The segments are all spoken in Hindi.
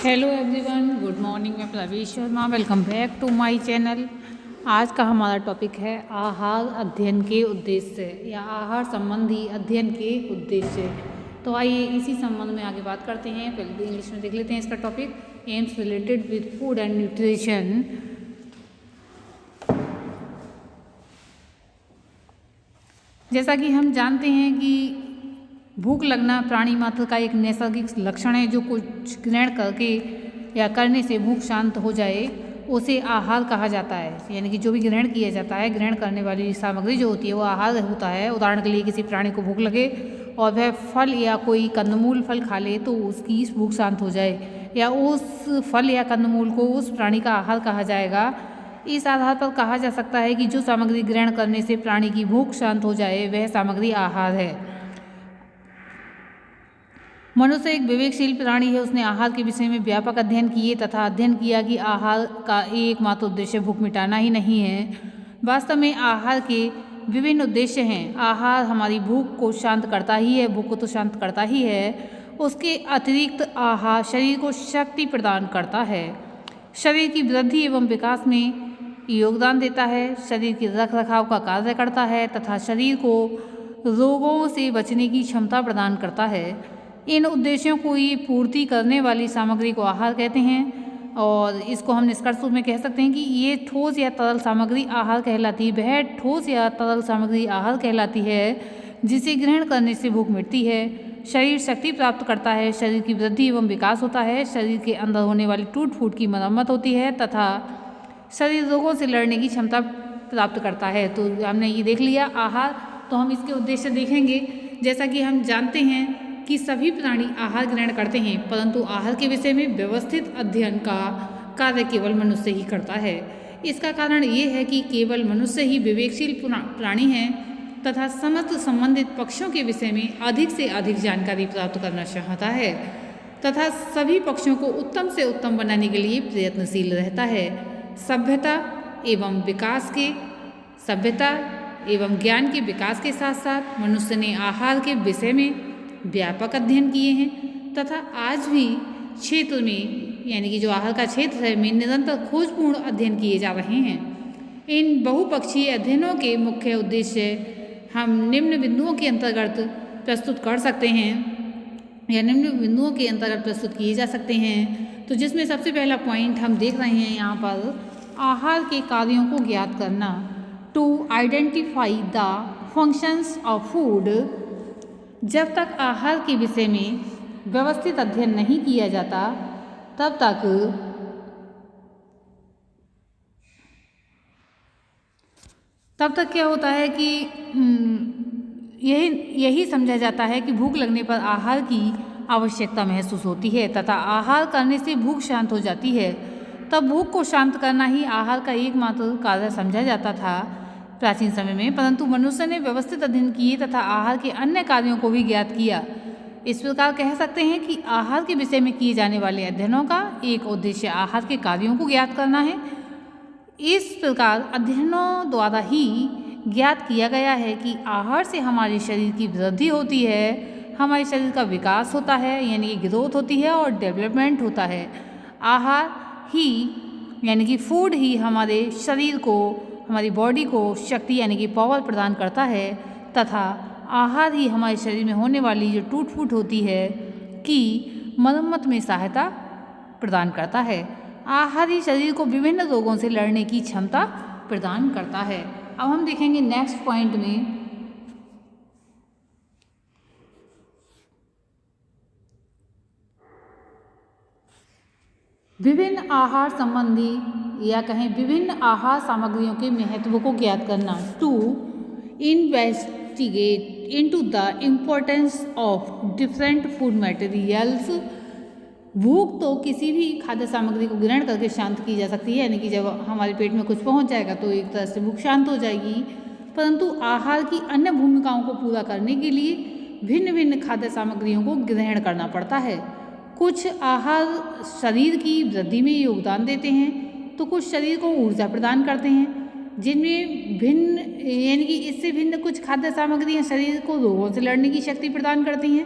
Hello everyone, good morning. मैं Pravesh Sharma, welcome back to my channel. आज का हमारा टॉपिक है आहार अध्ययन के उद्देश्य या आहार संबंधी अध्ययन के उद्देश्य। तो आइए इसी संबंध में आगे बात करते हैं। पहले इंग्लिश में देख लेते हैं इसका topic, AIIMS related with food and nutrition. जैसा कि हम जानते हैं कि भूख लगना प्राणी मात्र का एक नैसर्गिक लक्षण है। जो कुछ ग्रहण करके या करने से भूख शांत हो जाए उसे आहार कहा जाता है। यानी कि जो भी ग्रहण किया जाता है, ग्रहण करने वाली सामग्री जो होती है वो आहार होता है। उदाहरण के लिए किसी प्राणी को भूख लगे और वह फल या कोई कंदमूल फल खा ले तो उसकी भूख शांत हो जाए, या उस फल या कंदमूल को उस प्राणी का आहार कहा जाएगा। इस आधार पर कहा जा सकता है कि जो सामग्री ग्रहण करने से प्राणी की भूख शांत हो जाए वह सामग्री आहार है। मनुष्य एक विवेकशील प्राणी है। उसने आहार के विषय में व्यापक अध्ययन किए तथा अध्ययन किया कि आहार का एकमात्र उद्देश्य भूख मिटाना ही नहीं है। वास्तव में आहार के विभिन्न उद्देश्य हैं। आहार हमारी भूख को शांत करता ही है, भूख को तो शांत करता ही है। उसके अतिरिक्त आहार शरीर को शक्ति प्रदान करता है, शरीर की वृद्धि एवं विकास में योगदान देता है, शरीर के रख रखाव का कार्य करता है तथा शरीर को रोगों से बचने की क्षमता प्रदान करता है। इन उद्देश्यों को ही पूर्ति करने वाली सामग्री को आहार कहते हैं। और इसको हम निष्कर्ष रूप में कह सकते हैं कि ये ठोस या तरल सामग्री आहार कहलाती है। वह ठोस या तरल सामग्री आहार कहलाती है जिसे ग्रहण करने से भूख मिटती है, शरीर शक्ति प्राप्त करता है, शरीर की वृद्धि एवं विकास होता है, शरीर के अंदर होने वाली टूट फूट की मरम्मत होती है तथा शरीर रोगों से लड़ने की क्षमता प्राप्त करता है। तो हमने ये देख लिया आहार। तो हम इसके उद्देश्य देखेंगे। जैसा कि हम जानते हैं कि सभी प्राणी आहार ग्रहण करते हैं, परंतु आहार के विषय में व्यवस्थित अध्ययन का कार्य केवल मनुष्य ही करता है। इसका कारण ये है कि केवल मनुष्य ही विवेकशील प्राणी है तथा समस्त संबंधित पक्षों के विषय में अधिक से अधिक जानकारी प्राप्त करना चाहता है तथा सभी पक्षों को उत्तम से उत्तम बनाने के लिए प्रयत्नशील रहता है। सभ्यता एवं ज्ञान के विकास के साथ साथ मनुष्य ने आहार के विषय में व्यापक अध्ययन किए हैं तथा आज भी क्षेत्र में, यानी कि जो आहार का क्षेत्र है, में निरंतर खोजपूर्ण अध्ययन किए जा रहे हैं। इन बहुपक्षीय अध्ययनों के मुख्य उद्देश्य हम निम्न बिंदुओं के अंतर्गत प्रस्तुत कर सकते हैं या निम्न बिंदुओं के अंतर्गत प्रस्तुत किए जा सकते हैं। तो जिसमें सबसे पहला पॉइंट हम देख रहे हैं यहाँ पर, आहार के कार्यों को ज्ञात करना। To identify the functions of food. जब तक आहार के विषय में व्यवस्थित अध्ययन नहीं किया जाता तब तक क्या होता है कि यही समझा जाता है कि भूख लगने पर आहार की आवश्यकता महसूस होती है तथा आहार करने से भूख शांत हो जाती है। तब भूख को शांत करना ही आहार का एकमात्र कार्य समझा जाता था प्राचीन समय में, परंतु मनुष्य ने व्यवस्थित अध्ययन किए तथा आहार के अन्य कार्यों को भी ज्ञात किया। इस प्रकार कह सकते हैं कि आहार के विषय में किए जाने वाले अध्ययनों का एक उद्देश्य आहार के कार्यों को ज्ञात करना है। इस प्रकार अध्ययनों द्वारा ही ज्ञात किया गया है कि आहार से हमारे शरीर की वृद्धि होती है, हमारे शरीर का विकास होता है, यानी कि ग्रोथ होती है और डेवलपमेंट होता है। आहार ही यानी कि फूड ही हमारे शरीर को, हमारी बॉडी को शक्ति यानी कि पावर प्रदान करता है तथा आहार ही हमारे शरीर में होने वाली जो टूट फूट होती है की मरम्मत में सहायता प्रदान करता है। आहार ही शरीर को विभिन्न रोगों से लड़ने की क्षमता प्रदान करता है। अब हम देखेंगे नेक्स्ट पॉइंट में, विभिन्न आहार संबंधी या कहें विभिन्न आहार सामग्रियों के महत्व को ज्ञात करना। To investigate into the importance of different food materials. भूख तो किसी भी खाद्य सामग्री को ग्रहण करके शांत की जा सकती है, यानी कि जब हमारे पेट में कुछ पहुंच जाएगा तो एक तरह से भूख शांत हो जाएगी, परंतु आहार की अन्य भूमिकाओं को पूरा करने के लिए भिन्न भिन्न खाद्य सामग्रियों को ग्रहण करना पड़ता है। कुछ आहार शरीर की वृद्धि में योगदान देते हैं तो कुछ शरीर को ऊर्जा प्रदान करते हैं, जिनमें भिन्न यानी कि इससे भिन्न कुछ खाद्य सामग्रियाँ शरीर को रोगों से लड़ने की शक्ति प्रदान करती हैं।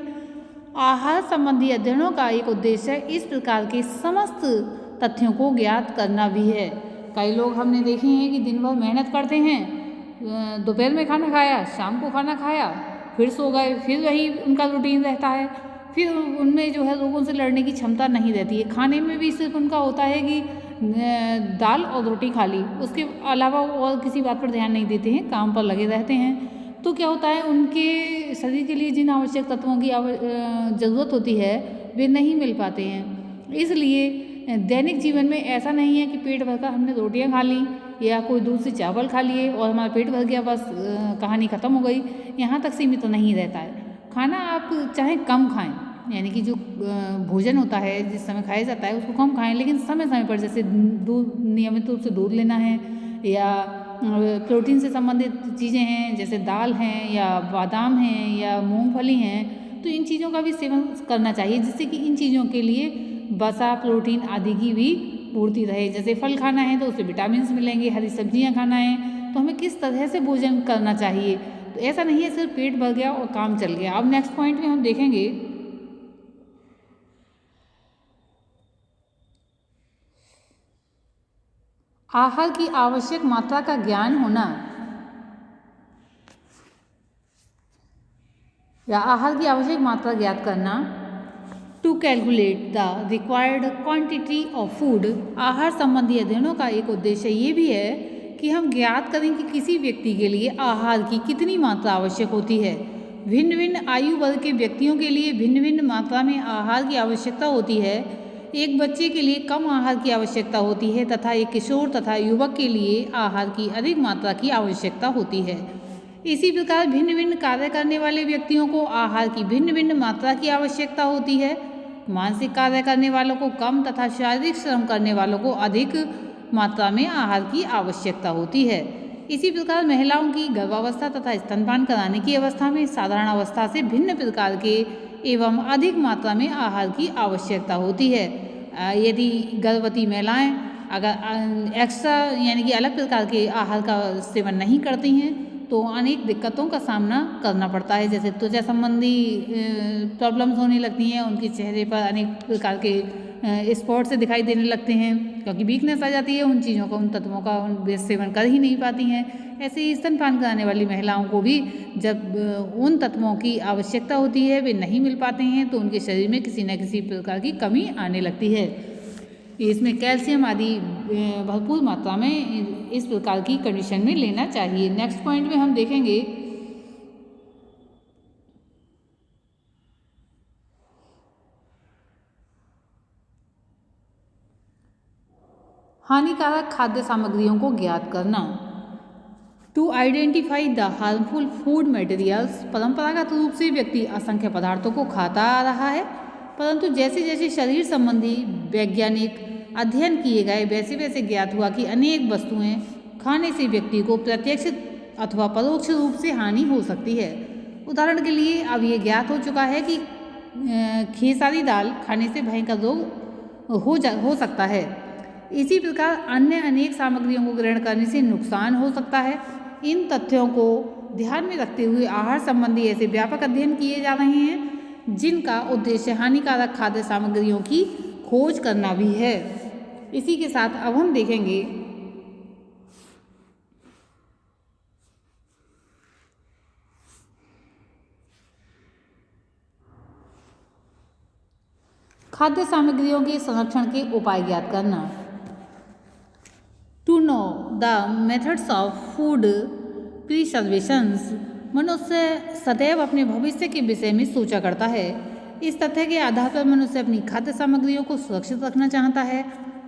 आहार संबंधी अध्ययनों का एक उद्देश्य इस प्रकार के समस्त तथ्यों को ज्ञात करना भी है। कई लोग हमने देखे हैं कि दिन भर मेहनत करते हैं, दोपहर में खाना खाया, शाम को खाना खाया, फिर सो गए, फिर वही उनका रूटीन रहता है। फिर उनमें जो है रोगों से लड़ने की क्षमता नहीं रहती है। खाने में भी सिर्फ उनका होता है कि दाल और रोटी खा ली, उसके अलावा वो और किसी बात पर ध्यान नहीं देते हैं, काम पर लगे रहते हैं। तो क्या होता है, उनके शरीर के लिए जिन आवश्यक तत्वों की ज़रूरत होती है वे नहीं मिल पाते हैं। इसलिए दैनिक जीवन में ऐसा नहीं है कि पेट भर कर हमने रोटियां खा ली या कोई दूध से चावल खा लिए और हमारा पेट भर गया, बस कहानी ख़त्म हो गई। यहाँ तक सीमित तो नहीं रहता है। खाना आप चाहे कम खाएं, यानी कि जो भोजन होता है जिस समय खाया जाता है उसको कम खाएं, लेकिन समय समय पर, जैसे दूध, नियमित रूप से दूध लेना है, या प्रोटीन से संबंधित चीज़ें हैं जैसे दाल हैं या बादाम हैं या मूंगफली हैं, तो इन चीज़ों का भी सेवन करना चाहिए, जिससे कि इन चीज़ों के लिए वसा, प्रोटीन आदि की भी पूर्ति रहे। जैसे फल खाना है तो उससे विटामिन मिलेंगे, हरी सब्जियां खाना है तो हमें किस तरह से भोजन करना चाहिए। तो ऐसा नहीं है सिर्फ पेट भर गया और काम चल गया। अब नेक्स्ट पॉइंट में हम देखेंगे आहार की आवश्यक मात्रा का ज्ञान होना, या आहार की आवश्यक मात्रा ज्ञात करना। To calculate the required quantity of food. आहार संबंधी अध्ययनों का एक उद्देश्य ये भी है कि हम ज्ञात करें कि किसी व्यक्ति के लिए आहार की कितनी मात्रा आवश्यक होती है। भिन्न भिन्न आयु वर्ग के व्यक्तियों के लिए भिन्न भिन्न मात्रा में आहार की आवश्यकता होती है। एक बच्चे के लिए कम आहार की आवश्यकता होती है तथा एक किशोर तथा युवक के लिए आहार की अधिक मात्रा की आवश्यकता होती है। इसी प्रकार भिन्न भिन्न कार्य करने वाले व्यक्तियों को आहार की भिन्न भिन्न मात्रा की आवश्यकता होती है। मानसिक कार्य करने वालों को कम तथा शारीरिक श्रम करने वालों को अधिक मात्रा में आहार की आवश्यकता होती है। इसी प्रकार महिलाओं की गर्भावस्था तथा स्तनपान कराने की अवस्था में साधारण अवस्था से भिन्न प्रकार के एवं अधिक मात्रा में आहार की आवश्यकता होती है। यदि गर्भवती महिलाएं अगर एक्स्ट्रा यानी कि अलग प्रकार के आहार का सेवन नहीं करती हैं तो अनेक दिक्कतों का सामना करना पड़ता है, जैसे त्वचा संबंधी प्रॉब्लम्स होने लगती हैं, उनके चेहरे पर अनेक प्रकार के स्पॉट से दिखाई देने लगते हैं क्योंकि वीकनेस आ जाती है, उन चीज़ों का, उन तत्वों का वे सेवन कर ही नहीं पाती हैं। ऐसे ही स्तनपान कराने वाली महिलाओं को भी जब उन तत्वों की आवश्यकता होती है वे नहीं मिल पाते हैं तो उनके शरीर में किसी न किसी प्रकार की कमी आने लगती है। इसमें कैल्शियम आदि भरपूर मात्रा में इस प्रकार की कंडीशन में लेना चाहिए। नेक्स्ट पॉइंट में हम देखेंगे हानिकारक खाद्य सामग्रियों को ज्ञात करना। To identify the harmful food materials. परंपरागत रूप से व्यक्ति असंख्य पदार्थों को खाता आ रहा है, परंतु जैसे जैसे शरीर संबंधी वैज्ञानिक अध्ययन किए गए वैसे वैसे ज्ञात हुआ कि अनेक वस्तुएं खाने से व्यक्ति को प्रत्यक्ष अथवा परोक्ष रूप से हानि हो सकती है। उदाहरण के लिए अब ये ज्ञात हो चुका है कि खेसारी दाल खाने से भयंकर रोग हो सकता है। इसी प्रकार अन्य अनेक सामग्रियों को ग्रहण करने से नुकसान हो सकता है। इन तथ्यों को ध्यान में रखते हुए आहार संबंधी ऐसे व्यापक अध्ययन किए जा रहे हैं जिनका उद्देश्य हानिकारक खाद्य सामग्रियों की खोज करना भी है। इसी के साथ अब हम देखेंगे खाद्य सामग्रियों के संरक्षण के उपाय ज्ञात करना। To know the methods of food preservations. मनुष्य सदैव अपने भविष्य के विषय में सोचा करता है। इस तथ्य के आधार पर मनुष्य अपनी खाद्य सामग्रियों को सुरक्षित रखना चाहता है।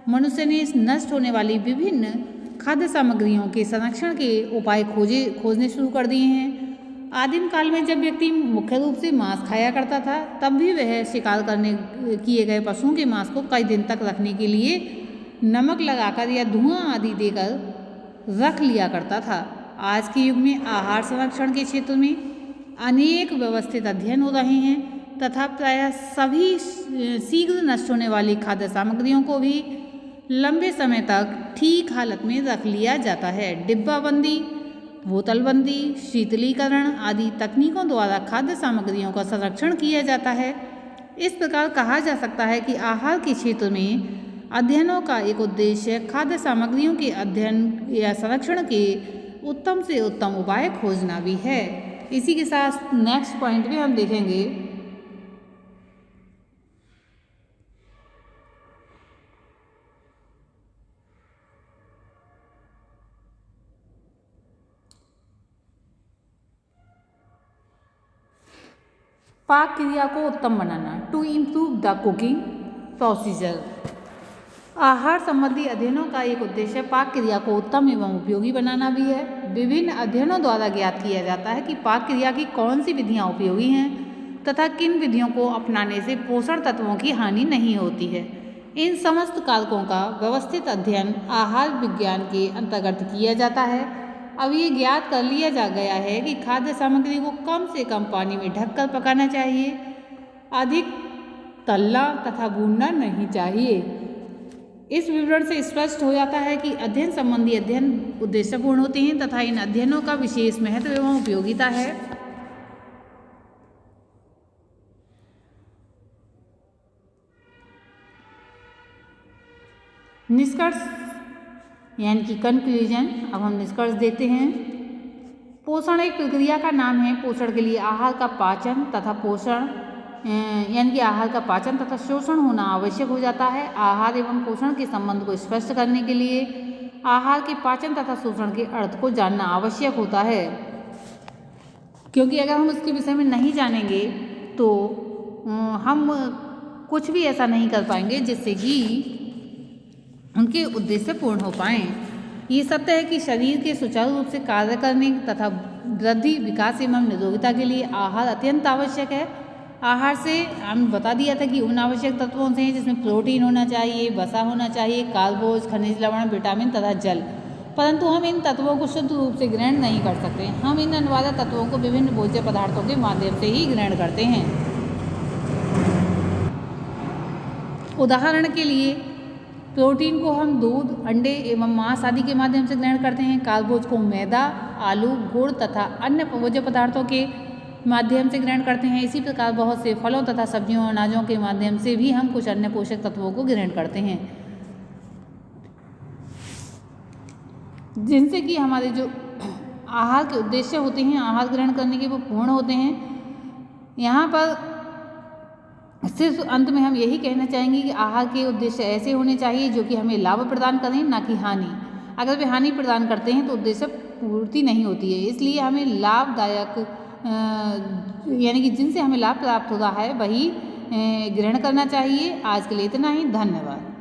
मनुष्य ने नष्ट होने वाली विभिन्न खाद्य सामग्रियों के संरक्षण के उपाय खोजने शुरू कर दिए हैं। आदिम काल में जब व्यक्ति मुख्य रूप से मांस खाया करता था तब भी वह शिकार करने किए गए पशुओं के मांस को कई दिन तक रखने के लिए नमक लगाकर या धुआं आदि देकर रख लिया करता था। आज के युग में आहार संरक्षण के क्षेत्र में अनेक व्यवस्थित अध्ययन हो रहे हैं तथा प्रायः सभी शीघ्र नष्ट होने वाली खाद्य सामग्रियों को भी लंबे समय तक ठीक हालत में रख लिया जाता है। डिब्बाबंदी, बोतलबंदी, शीतलीकरण आदि तकनीकों द्वारा खाद्य सामग्रियों का संरक्षण किया जाता है। इस प्रकार कहा जा सकता है कि आहार के क्षेत्र में अध्ययनों का एक उद्देश्य खाद्य सामग्रियों के अध्ययन या संरक्षण के उत्तम से उत्तम उपाय खोजना भी है। इसी के साथ नेक्स्ट पॉइंट भी हम देखेंगे। पाक क्रिया को उत्तम बनाना, to improve the cooking procedure. आहार संबंधी अध्ययनों का एक उद्देश्य पाक क्रिया को उत्तम एवं उपयोगी बनाना भी है। विभिन्न अध्ययनों द्वारा ज्ञात किया जाता है कि पाक क्रिया की कौन सी विधियाँ उपयोगी हैं तथा किन विधियों को अपनाने से पोषण तत्वों की हानि नहीं होती है। इन समस्त कारकों का व्यवस्थित अध्ययन आहार विज्ञान के अंतर्गत किया जाता है। अब ये ज्ञात कर लिया जा गया है कि खाद्य सामग्री को कम से कम पानी में ढककर पकाना चाहिए, अधिक तलना तथा भूनना नहीं चाहिए। इस विवरण से स्पष्ट हो जाता है कि अध्ययन संबंधी अध्ययन उद्देश्यपूर्ण होते हैं तथा इन अध्ययनों का विशेष महत्व एवं उपयोगिता है। निष्कर्ष यानी कि कंक्लूजन। अब हम निष्कर्ष देते हैं। पोषण एक प्रक्रिया का नाम है। पोषण के लिए आहार का पाचन तथा पोषण यानी कि आहार का पाचन तथा शोषण होना आवश्यक हो जाता है। आहार एवं पोषण के संबंध को स्पष्ट करने के लिए आहार के पाचन तथा शोषण के अर्थ को जानना आवश्यक होता है, क्योंकि अगर हम उसके विषय में नहीं जानेंगे तो हम कुछ भी ऐसा नहीं कर पाएंगे जिससे कि उनके उद्देश्य पूर्ण हो पाएँ। ये सत्य है कि शरीर के सुचारू रूप से कार्य करने तथा वृद्धि, विकास एवं निरोगिता के लिए आहार अत्यंत आवश्यक है। आहार से हम बता दिया था कि उन आवश्यक तत्वों से हैं जिसमें प्रोटीन होना चाहिए, वसा होना चाहिए, कार्बोज, खनिज लवण, विटामिन तथा जल। परंतु हम इन तत्वों को शुद्ध रूप से ग्रहण नहीं कर सकते। हम इन अनिवार्य तत्वों को विभिन्न भोज्य पदार्थों के माध्यम से ही ग्रहण करते हैं। उदाहरण के लिए प्रोटीन को हम दूध, अंडे एवं मांस आदि के माध्यम से ग्रहण करते हैं। कार्बोज को मैदा, आलू, गुड़ तथा अन्य भोज्य पदार्थों के माध्यम से ग्रहण करते हैं। इसी प्रकार बहुत से फलों तथा सब्जियों, अनाजों के माध्यम से भी हम कुछ अन्य पोषक तत्वों को ग्रहण करते हैं, जिनसे कि हमारे जो आहार के उद्देश्य होते हैं आहार ग्रहण करने के, वो पूर्ण होते हैं। यहाँ पर सिर्फ अंत में हम यही कहना चाहेंगे कि आहार के उद्देश्य ऐसे होने चाहिए जो कि हमें लाभ प्रदान करें, ना कि हानि। अगर वे हानि प्रदान करते हैं तो उद्देश्य पूर्ति नहीं होती है। इसलिए हमें लाभदायक यानी कि जिनसे हमें लाभ प्राप्त होता है वही ग्रहण करना चाहिए। आज के लिए इतना ही। धन्यवाद।